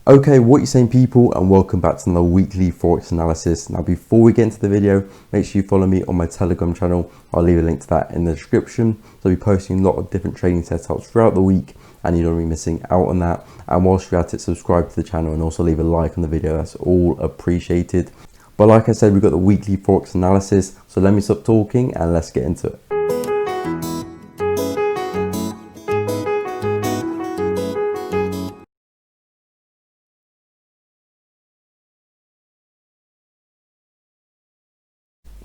Okay, what you saying, people, and welcome back to another weekly Forex analysis. Now, before we get into the video, make sure you follow me on my Telegram channel. I'll leave a link to that in the description. So I'll be posting a lot of different trading setups throughout the week, and you don't want to be missing out on that. And whilst you're at it, subscribe to the channel and also leave a like on the video. That's all appreciated. But like I said, we've got the weekly Forex analysis. So let me stop talking and let's get into it.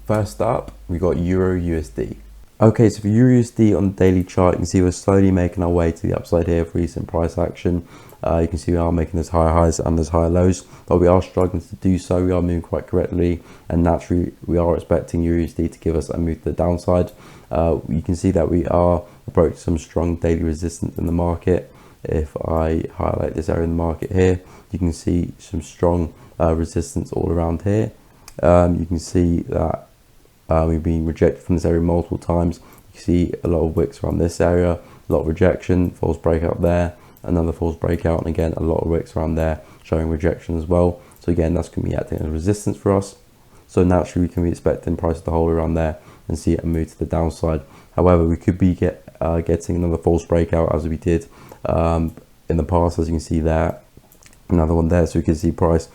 First up, we got Euro USD. Okay, so for Euro USD on the daily chart, you can see we're slowly making our way to the upside here for recent price action. You can see we are making those higher highs and those higher lows, but we are struggling to do so. We are moving quite correctly, and naturally we are expecting Euro USD to give us a move to the downside. You can see that we are approaching some strong daily resistance in the market. If I highlight this area in the market here, you can see some strong resistance all around here. You can see that we've been rejected from this area multiple times. You can see a lot of wicks around this area, a lot of rejection, false breakout there, another false breakout, and again a lot of wicks around there showing rejection as well. So again, that's going to be acting as resistance for us. So naturally we can be expecting price to hold around there and see it move to the downside. However, we could be getting another false breakout as we did in the past, as you can see there, another one there. So we can see price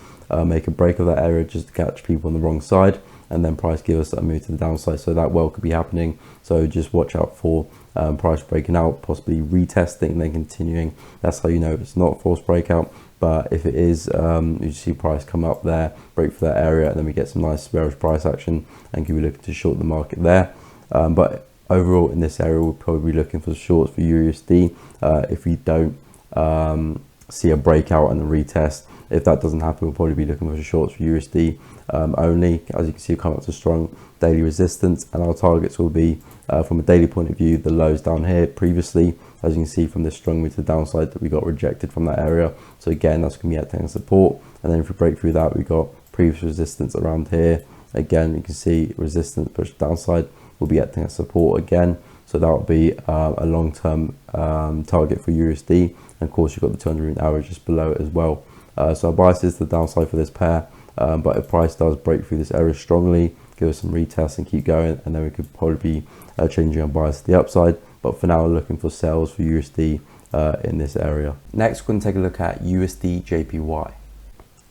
make a break of that area just to catch people on the wrong side, and then price give us a move to the downside. So that well could be happening. So just watch out for price breaking out, possibly retesting and then continuing. That's how you know it's not a false breakout. But if it is, you see price come up there, break for that area, and then we get some nice bearish price action and could be looking to short the market there. But overall in this area, we'll probably be looking for shorts for USD if we don't see a breakout and a retest. If that doesn't happen, we'll probably be looking for shorts for USD only. As you can see, we've come up to strong daily resistance, and our targets will be from a daily point of view, the lows down here previously, as you can see from this strong move to the downside that we got rejected from that area. So again, that's going to be acting as support, and then if we break through that, we got previous resistance around here. Again, you can see resistance push downside will be acting as support again. So that will be a long-term target for USD, and of course you've got the 200 average just below it as well. So our bias is to the downside for this pair, but if price does break through this area strongly, give us some retests and keep going, and then we could probably be changing our bias to the upside. But for now, we're looking for sales for USD in this area. Next, we're going to take a look at USD JPY.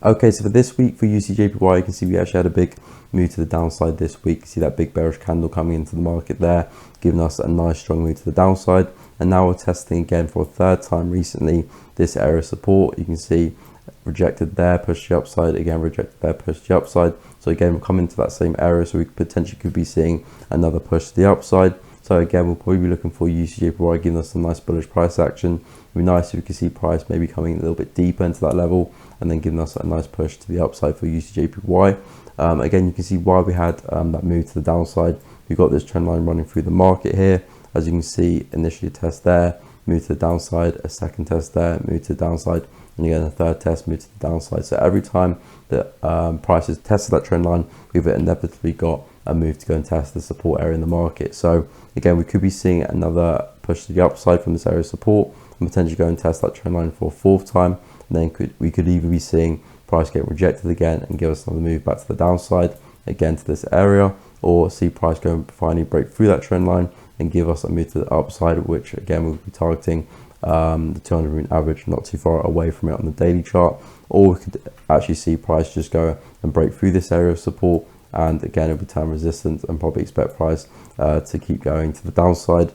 Okay, so for this week for USD JPY, you can see we actually had a big move to the downside this week. You see that big bearish candle coming into the market there, giving us a nice strong move to the downside. And now we're testing again for a third time recently this area of support. You can see rejected there, pushed the upside, again rejected there, pushed the upside. So again, we're coming to that same area, so we potentially could be seeing another push to the upside. So again, we'll probably be looking for USD JPY giving us some nice bullish price action. It'd be nice if we could see price maybe coming a little bit deeper into that level and then giving us a nice push to the upside for USD JPY. Again, you can see why we had that move to the downside. We've got this trend line running through the market here. As you can see, initially a test there, move to the downside, a second test there, move to the downside, and again a third test, move to the downside. So every time that price has tested that trend line, we've inevitably got a move to go and test the support area in the market. So again, we could be seeing another push to the upside from this area of support and potentially go and test that trend line for a fourth time. And then we could either be seeing price get rejected again and give us another move back to the downside again to this area, or see price go and finally break through that trend line and give us a move to the upside, which again we'll be targeting the 200 average, not too far away from it on the daily chart. Or we could actually see price just go and break through this area of support, and again it'll be time resistance and probably expect price to keep going to the downside.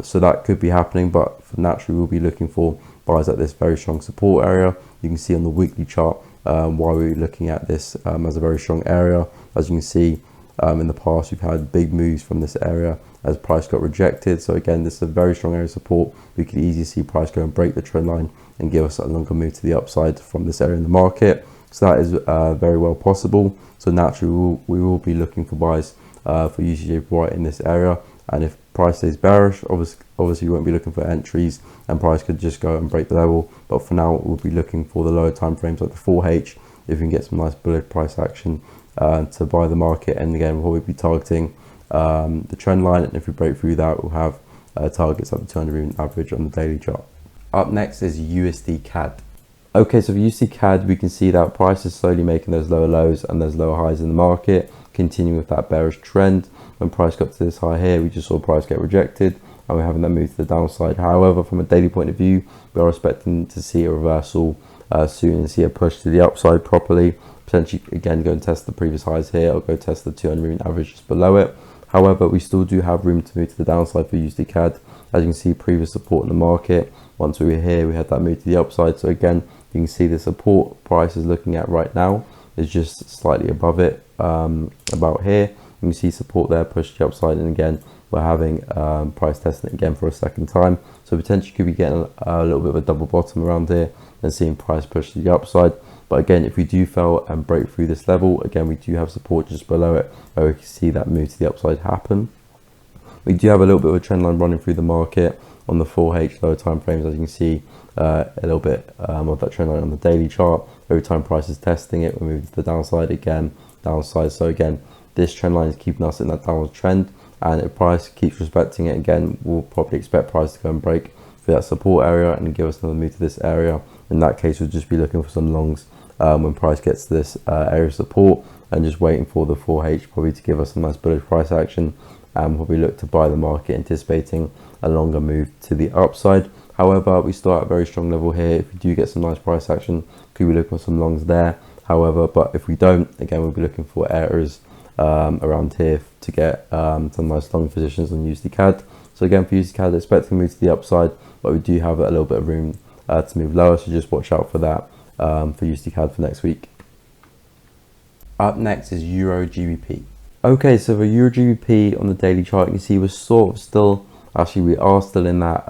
So that could be happening, but naturally we'll be looking for buys at this very strong support area. You can see on the weekly chart why we're looking at this as a very strong area. As you can see, in the past we've had big moves from this area as price got rejected. So again, this is a very strong area of support. We could easily see price go and break the trend line and give us a longer move to the upside from this area in the market. So that is very well possible. So naturally we will be looking for buys for USD JPY in this area. And if price stays bearish, obviously we won't be looking for entries, and price could just go and break the level. But for now, we'll be looking for the lower time frames like the 4H if we can get some nice bullish price action to buy the market. And again, we'll probably be targeting the trend line, and if we break through that, we'll have targets at the 200 moving average on the daily chart. Up next is USD CAD. Okay, so if you see CAD, we can see that price is slowly making those lower lows and those lower highs in the market, continuing with that bearish trend. When price got to this high here, we just saw price get rejected, and we're having that move to the downside. However, from a daily point of view, we are expecting to see a reversal soon and see a push to the upside properly. Potentially, again, go and test the previous highs here, or go test the 200 moving average just below it. However, we still do have room to move to the downside for USD CAD. As you can see, previous support in the market. Once we were here, we had that move to the upside. So again, you can see the support price is looking at right now is just slightly above it, about here. You can see support there, push the upside, and again, we're having price testing it again for a second time. So potentially could be getting a little bit of a double bottom around here and seeing price push to the upside. But again, if we do fail and break through this level, again, we do have support just below it where we can see that move to the upside happen. We do have a little bit of a trend line running through the market on the 4H lower time frames. As you can see, a little bit of that trend line on the daily chart. Every time price is testing it, we're moving to the downside again, downside. So again, this trend line is keeping us in that downward trend, and if price keeps respecting it, again, we'll probably expect price to go and break through that support area and give us another move to this area. In that case, we'll just be looking for some longs when price gets to this area of support, and just waiting for the 4H probably to give us some nice bullish price action, and probably look to buy the market, anticipating a longer move to the upside. However, we start at a very strong level here. If we do get some nice price action, could be looking for some longs there. However, but if we don't, again, we'll be looking for areas around here to get some nice long positions on USD CAD. So again, for USD CAD, expecting to move to the upside, but we do have a little bit of room to move lower, so just watch out for that for USD CAD for next week. Up next is Euro GBP. Okay, so for Euro GBP on the daily chart, you can see we're sort of still, actually we are still in that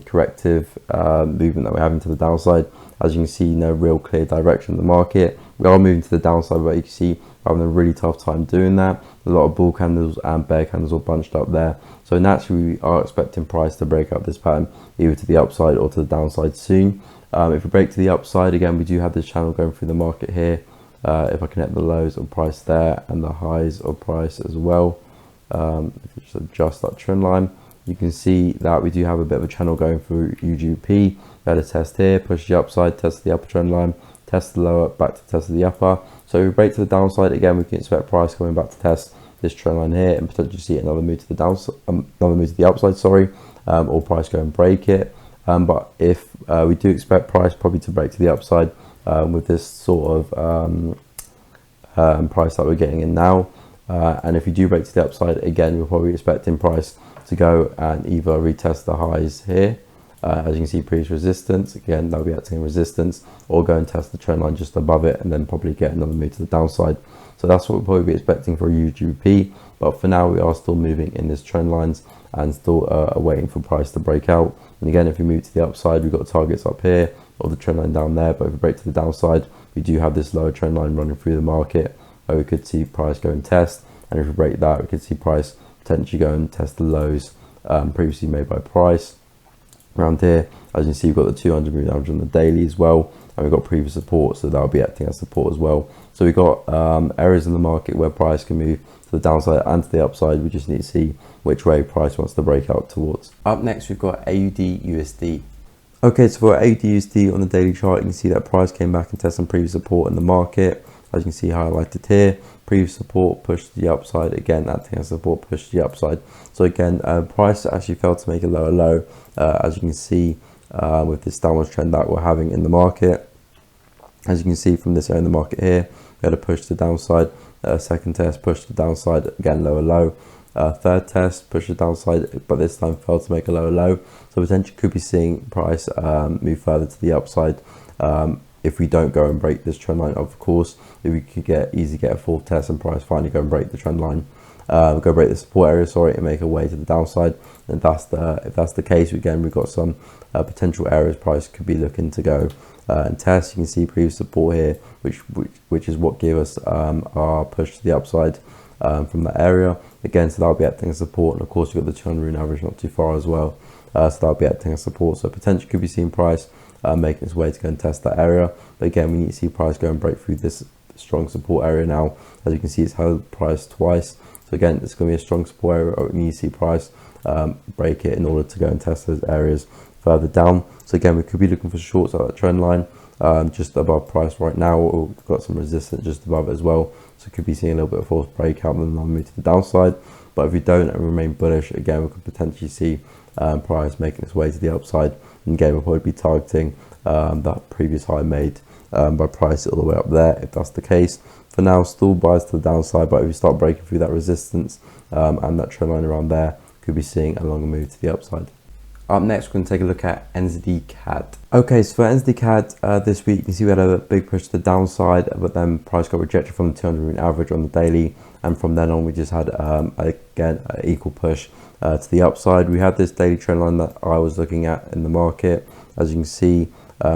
corrective movement that we're having to the downside. As you can see, no real clear direction in the market. We are moving to the downside, but you can see we're having a really tough time doing that. A lot of bull candles and bear candles all bunched up there. So naturally, we are expecting price to break out this pattern, either to the upside or to the downside soon. If we break to the upside, again, we do have this channel going through the market here. If I connect the lows of price there and the highs of price as well, if you just adjust that trend line, you can see that we do have a bit of a channel going through UGP. We had a test here, push the upside, test the upper trend line, test the lower, back to test the upper. So if we break to the downside, again, we can expect price coming back to test this trend line here and potentially see another move to the downside, another move to the upside, sorry, or price go and break it. But if we do expect price probably to break to the upside with this sort of price that we're getting in now, and if we do break to the upside, again, we're probably expecting price to go and either retest the highs here, as you can see, previous resistance, again, that'll be acting resistance, or go and test the trend line just above it and then probably get another move to the downside. So that's what we'll probably be expecting for UGP, but for now we are still moving in this trend lines and still waiting for price to break out. And again, if we move to the upside, we've got targets up here or the trend line down there, but if we break to the downside, we do have this lower trend line running through the market where we could see price go and test, and if we break that, we could see price potentially go and test the lows previously made by price around here. As you can see, we've got the 200 moving average on the daily as well, and we've got previous support, so that'll be acting as support as well. So we've got areas in the market where price can move to the downside and to the upside. We just need to see which way price wants to break out towards. Up next, we've got AUD USD. Okay, so for AUD USD on the daily chart, you can see that price came back and tested some previous support in the market. As you can see highlighted here, previous support pushed to the upside, again acting as support, pushed to the upside. So again, price actually failed to make a lower low, as you can see with this downward trend that we're having in the market. As you can see from this area in the market here, we had a push to the downside, second test, push to the downside, again lower low. Third test, push the downside, but this time failed to make a lower low. So potentially could be seeing price move further to the upside. If we don't go and break this trend line, of course, we could easily get a fourth test and price finally go and break the trend line, go break the support area, sorry, and make a way to the downside. And if that's the case, again, we've got some potential areas price could be looking to go and test. You can see previous support here, which is what gave us our push to the upside from that area. Again, so that'll be acting as support, and of course you've got the 200 average not too far as well, so that'll be acting as support. So potentially could be seeing price making its way to go and test that area, but again, we need to see price go and break through this strong support area now. As you can see, it's held price twice, so again, it's going to be a strong support area, or we need to see price break it in order to go and test those areas further down. So again, we could be looking for shorts at that trend line, just above price right now, or we've got some resistance just above it as well. So could be seeing a little bit of false breakout and then another move to the downside. But if we don't and remain bullish, again, we could potentially see price making its way to the upside. And again, we'll probably be targeting that previous high made by price all the way up there, if that's the case. For now, still buys to the downside, but if you start breaking through that resistance and that trend line around there, could be seeing a longer move to the upside. Up next, we're going to take a look at NZD CAD. Okay, so for NZD CAD this week, you can see we had a big push to the downside, but then price got rejected from the 200 moving average on the daily, and from then on we just had again an equal push to the upside. We had this daily trend line that I was looking at in the market. As you can see,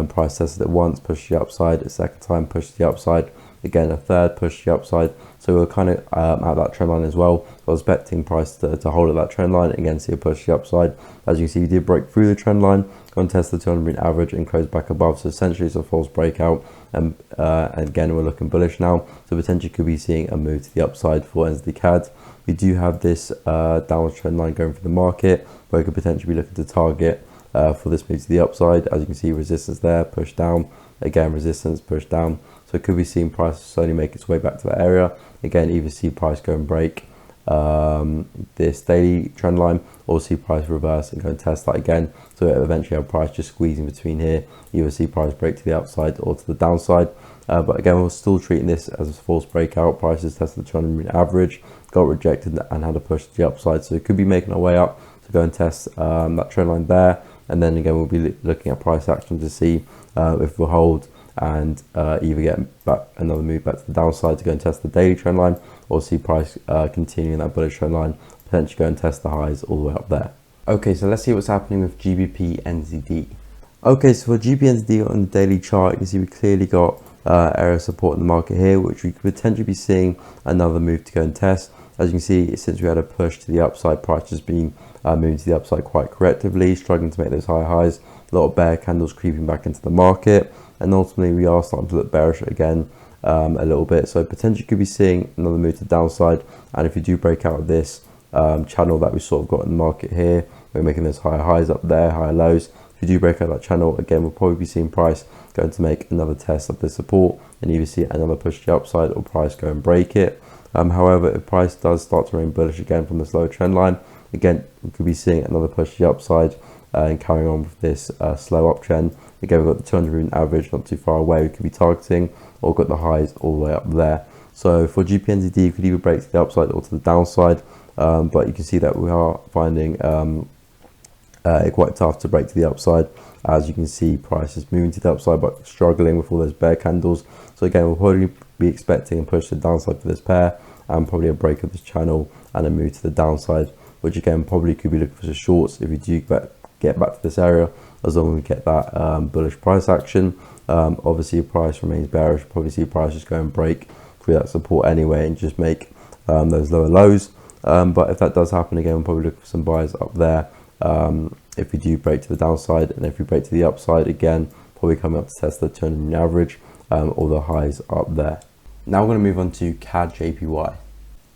price tested it once, pushed the upside, a second time pushed the upside, again a third push the upside. So we were kind of at that trend line as well. So I was expecting price to hold at that trend line, again see a push the upside. As you can see, we did break through the trend line, go and test the 200 moving average and close back above. So essentially it's a false breakout, and again we're looking bullish now. So potentially could be seeing a move to the upside for NZD CAD. We do have this downward trend line going for the market, where we could potentially be looking to target for this move to the upside. As you can see, resistance there, push down, again resistance, push down. So could be seeing price slowly make its way back to that area. Again, either see price go and break this daily trend line, or see price reverse and go and test that again. So eventually have price just squeezing between here, either see price break to the upside or to the downside. But again, we're still treating this as a false breakout. Prices tested the 200 moving average, got rejected and had a push to the upside. So it could be making our way up to go and test that trend line there. And then again, we'll be looking at price action to see if we'll hold and either get back another move back to the downside to go and test the daily trend line, or see price continuing that bullish trend line, potentially go and test the highs all the way up there. Okay, so let's see what's happening with GBP NZD. Okay, so for GBP NZD on the daily chart, you can see we clearly got area support in the market here, which we could potentially be seeing another move to go and test. As you can see, since we had a push to the upside, price has been moving to the upside quite correctively, struggling to make those high highs. A lot of bear candles creeping back into the market, and ultimately we are starting to look bearish again a little bit. So potentially could be seeing another move to the downside. And if you do break out of this channel that we sort of got in the market here, we're making those higher highs up there, higher lows. If you do break out that channel, again, we'll probably be seeing price going to make another test of the support and either see another push to the upside or price go and break it. However, if price does start to remain bullish again from this lower trend line, again, we could be seeing another push to the upside and carrying on with this slow uptrend. Again, we've got the 200 moving average not too far away we could be targeting, or got the highs all the way up there. So for GBP/NZD, you could either break to the upside or to the downside, but you can see that we are finding it quite tough to break to the upside. As you can see, price is moving to the upside but struggling with all those bear candles. So again, we'll probably be expecting a push to the downside for this pair, and probably a break of this channel and a move to the downside, which again probably could be looking for some shorts if you do get back to this area, as long as we get that bullish price action. Obviously if price remains bearish, probably see price just go and break through that support anyway and just make those lower lows. But if that does happen, again, we'll probably look for some buys up there if we do break to the downside. And if we break to the upside, again, probably coming up to test the 200 moving average or the highs up there. Now we're going to move on to CAD JPY.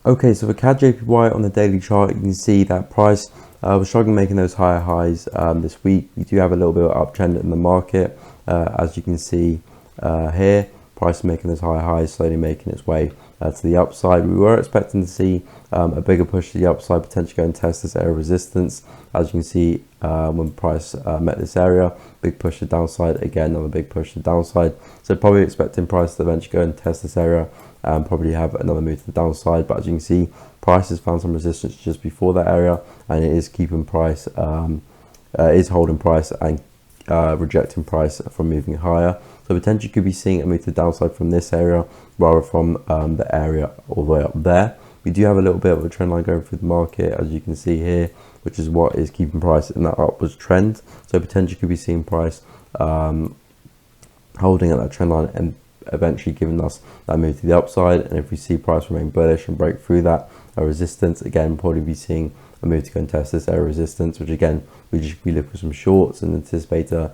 Okay, so for CAD JPY on the daily chart, you can see that price was struggling making those higher highs this week. We do have a little bit of uptrend in the market. As you can see here, price making those higher highs, slowly making its way to the upside. We were expecting to see a bigger push to the upside, potentially go and test this area of resistance. As you can see, when price met this area, big push to the downside, again another big push to the downside. So probably expecting price to eventually go and test this area and probably have another move to the downside. But as you can see, price has found some resistance just before that area, and it is keeping price, is holding price and rejecting price from moving higher. So potentially could be seeing a move to the downside from this area rather from the area all the way up there. We do have a little bit of a trend line going through the market, as you can see here, which is what is keeping price in that upwards trend. So potentially could be seeing price holding at that trend line and eventually giving us that move to the upside. And if we see price remain bullish and break through that resistance, again, probably be seeing a move to go and test this area resistance, which again, we just be looking for some shorts and anticipating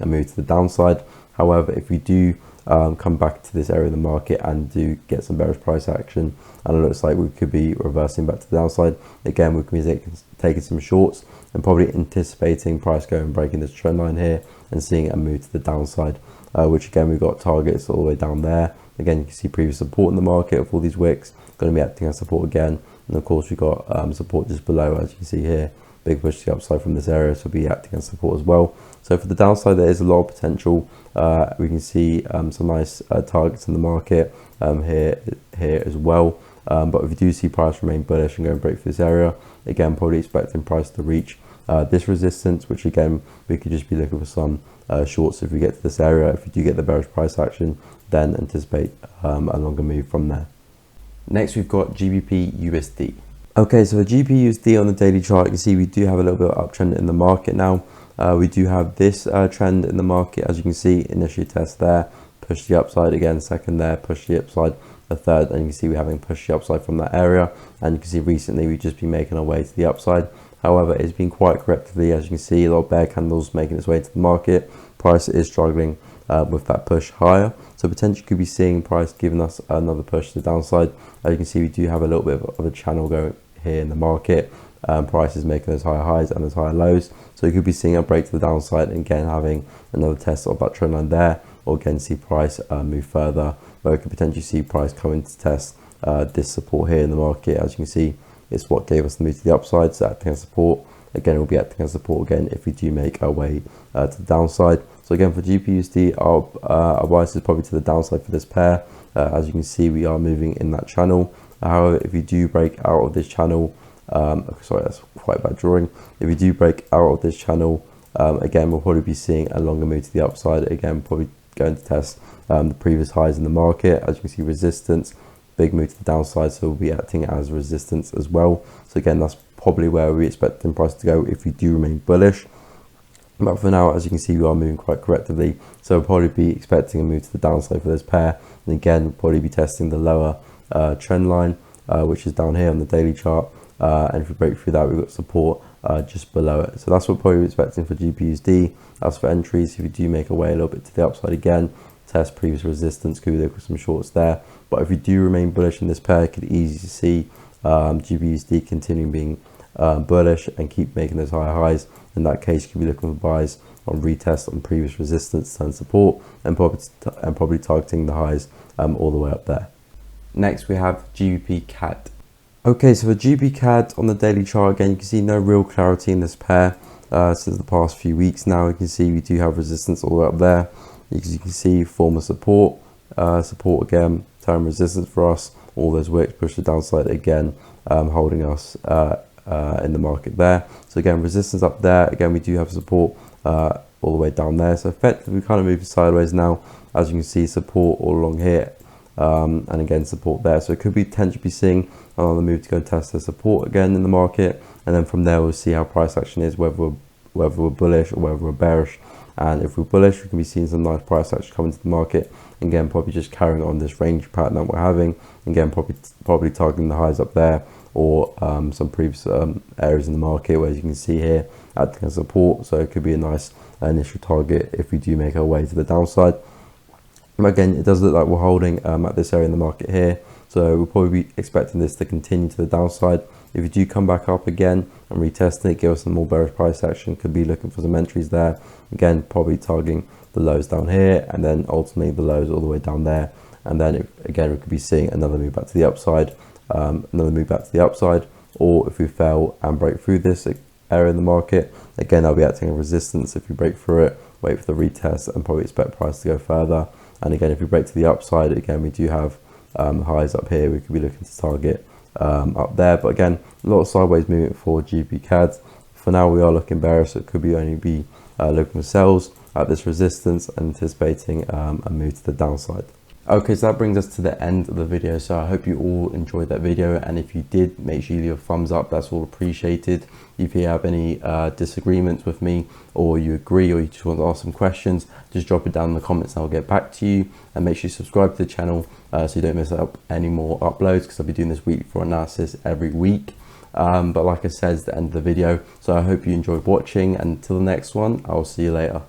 a move to the downside. However, if we do come back to this area of the market and do get some bearish price action, and it looks like we could be reversing back to the downside, again, we can be taking some shorts and probably anticipating price going and breaking this trend line here and seeing a move to the downside, which again, we've got targets all the way down there. Again, you can see previous support in the market of all these wicks, going to be acting as support again. And of course, we've got support just below, as you can see here. Big push to the upside from this area, so be acting as support as well. So for the downside, there is a lot of potential. We can see some nice targets in the market here as well. But if you do see price remain bullish and go and break through this area, again, probably expecting price to reach this resistance, which again, we could just be looking for some shorts if we get to this area. If you do get the bearish price action, then anticipate a longer move from there. Next, we've got GBP USD. Okay, so the GBP USD on the daily chart, you can see we do have a little bit of uptrend in the market now. We do have this trend in the market, as you can see, initially test there, push the upside again, second there, push the upside, a third, and you can see we're having pushed the upside from that area. And you can see recently we've just been making our way to the upside. However, it's been quite correctively, as you can see, a lot of bear candles making its way to the market. Price is struggling with that push higher, so potentially could be seeing price giving us another push to the downside. As you can see, we do have a little bit of a channel going here in the market. Price is making those higher highs and those higher lows, so you could be seeing a break to the downside and again having another test of that trend line there, or again see price move further, where we could potentially see price coming to test this support here in the market. As you can see, it's what gave us the move to the upside, so acting as support. Again, we'll be acting as support again if we do make our way to the downside. So again, for GBP/USD, our bias is probably to the downside for this pair. As you can see, we are moving in that channel. However, if we do break out of this channel, sorry, that's quite bad drawing. If we do break out of this channel, again, we'll probably be seeing a longer move to the upside. Again, probably going to test the previous highs in the market. As you can see, resistance, big move to the downside, so we'll be acting as resistance as well. So again, that's probably where we expect the price to go if we do remain bullish. But for now, as you can see, we are moving quite correctively, so we'll probably be expecting a move to the downside for this pair. And again, we'll probably be testing the lower trend line, which is down here on the daily chart. And if we break through that, we've got support just below it. So that's what we're probably expecting for GBP/USD. As for entries, if you do make a way a little bit to the upside again, test previous resistance, could be looking for some shorts there. But if we do remain bullish in this pair, you could easily see GBP/USD continuing being bullish and keep making those higher highs. In that case, you could be looking for buys on retest on previous resistance and support, and probably targeting the highs all the way up there. Next, we have GBP CAD. Okay, so for GBP CAD on the daily chart, again, you can see no real clarity in this pair since the past few weeks now. You can see we do have resistance all the way up there. As you can see, former support, support again, time resistance for us. All those wicks push the downside again, holding us in the market there. So again, resistance up there. Again, we do have support all the way down there. So effectively, we kind of moving sideways now. As you can see, support all along here, and again, support there. So it could be potentially seeing another move to go test the support again in the market, and then from there we'll see how price action is, whether we're bullish or whether we're bearish. And if we're bullish, we can be seeing some nice price action coming to the market. Again, probably just carrying on this range pattern that we're having. Again, probably targeting the highs up there, or some previous areas in the market where you can see here acting as support. So it could be a nice initial target if we do make our way to the downside. And again, it does look like we're holding at this area in the market here. So we'll probably be expecting this to continue to the downside. If you do come back up again and retest it, give us some more bearish price action, could be looking for some entries there. Again, probably targeting the lows down here, and then ultimately the lows all the way down there. And then again, we could be seeing another move back to the upside, or if we fail and break through this area in the market, again, I'll be acting as resistance. If we break through it, wait for the retest and probably expect price to go further. And again, if we break to the upside, again, we do have highs up here. We could be looking to target up there. But again, a lot of sideways movement for GBP CAD. For now, we are looking bearish, so it could be only be looking for sells at this resistance and anticipating a move to the downside. Okay, so that brings us to the end of the video. So I hope you all enjoyed that video, and if you did, make sure you leave a thumbs up. That's all appreciated. If you have any disagreements with me, or you agree, or you just want to ask some questions, just drop it down in the comments and I'll get back to you. And make sure you subscribe to the channel so you don't miss out any more uploads, because I'll be doing this weekly for analysis every week. But like I said, it's the end of the video, so I hope you enjoyed watching, and until the next one, I'll see you later.